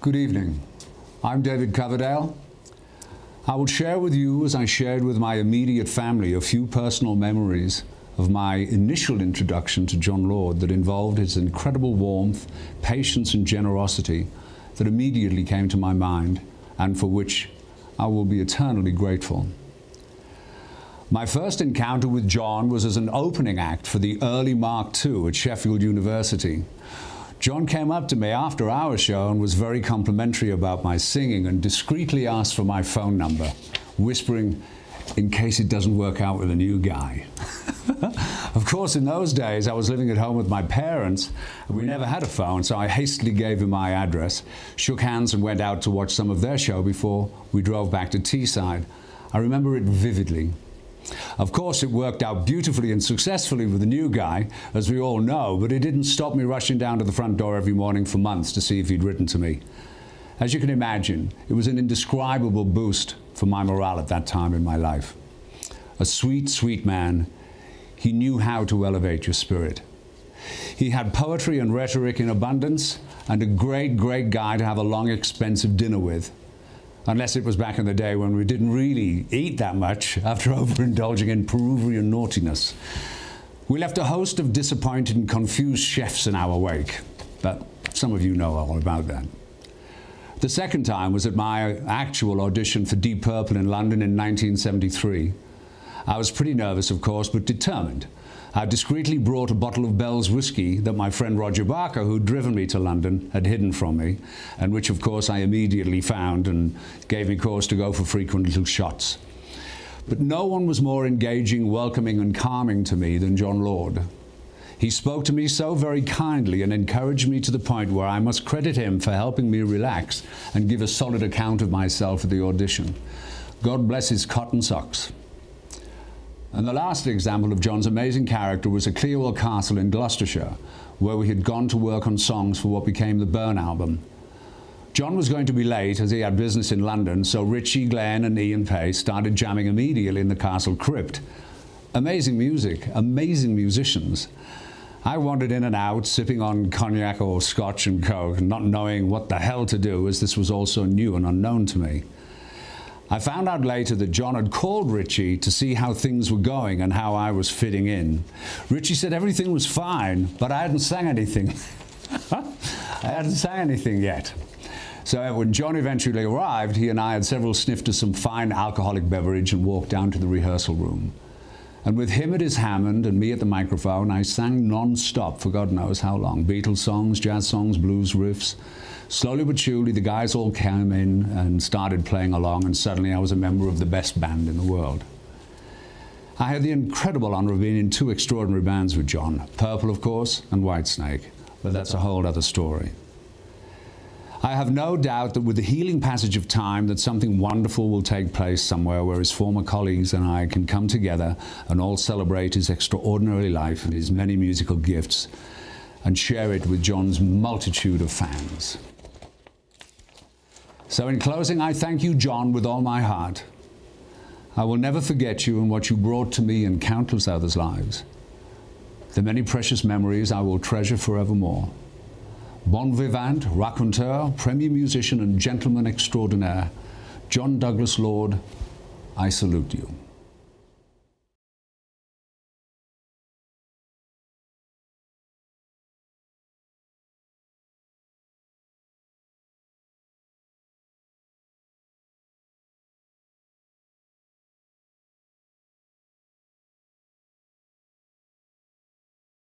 Good evening. I'm David Coverdale. I will share with you, as I shared with my immediate family, a few personal memories of my initial introduction to Jon Lord that involved his incredible warmth, patience, and generosity that immediately came to my mind and for which I will be eternally grateful. My first encounter with Jon was as an opening act for the early Mark II at Sheffield University. Jon came up to me after our show and was very complimentary about my singing and discreetly asked for my phone number, whispering, in case it doesn't work out with a new guy. Of course, in those days, I was living at home with my parents, and we never had a phone, so I hastily gave him my address, shook hands, and went out to watch some of their show before we drove back to Teesside. I remember it vividly. Of course, it worked out beautifully and successfully with the new guy, as we all know, but it didn't stop me rushing down to the front door every morning for months to see if he'd written to me. As you can imagine, it was an indescribable boost for my morale at that time in my life. A sweet, sweet man. He knew how to elevate your spirit. He had poetry and rhetoric in abundance, and a great, great guy to have a long, expensive dinner with. Unless it was back in the day when we didn't really eat that much after overindulging in Peruvian naughtiness. We left a host of disappointed and confused chefs in our wake, but some of you know all about that. The second time was at my actual audition for Deep Purple in London in 1973. I was pretty nervous, of course, but determined. I discreetly brought a bottle of Bell's whiskey that my friend Roger Barker, who'd driven me to London, had hidden from me, and which, of course, I immediately found and gave me cause to go for frequent little shots. But no one was more engaging, welcoming, and calming to me than Jon Lord. He spoke to me so very kindly and encouraged me to the point where I must credit him for helping me relax and give a solid account of myself at the audition. God bless his cotton socks. And the last example of Jon's amazing character was at Clearwell Castle in Gloucestershire, where we had gone to work on songs for what became the Burn album. Jon was going to be late as he had business in London, so Richie, Glenn, and Ian Pace started jamming immediately in the castle crypt. Amazing music, amazing musicians. I wandered in and out, sipping on cognac or scotch and coke, not knowing what the hell to do, as this was all so new and unknown to me. I found out later that Jon had called Richie to see how things were going and how I was fitting in. Richie said everything was fine, but I hadn't sang anything. I hadn't sang anything yet. So when Jon eventually arrived, he and I had several sniffs of some fine alcoholic beverage and walked down to the rehearsal room. And with him at his Hammond and me at the microphone, I sang non-stop for God knows how long. Beatles songs, jazz songs, blues riffs. Slowly but surely, the guys all came in and started playing along, and suddenly I was a member of the best band in the world. I had the incredible honor of being in two extraordinary bands with Jon, Purple, of course, and Whitesnake, but that's a whole other story. I have no doubt that with the healing passage of time that something wonderful will take place somewhere where his former colleagues and I can come together and all celebrate his extraordinary life and his many musical gifts and share it with Jon's multitude of fans. So in closing, I thank you, Jon, with all my heart. I will never forget you and what you brought to me and countless others' lives. The many precious memories I will treasure forevermore. Bon vivant, raconteur, premier musician and gentleman extraordinaire, Jon Douglas Lord, I salute you.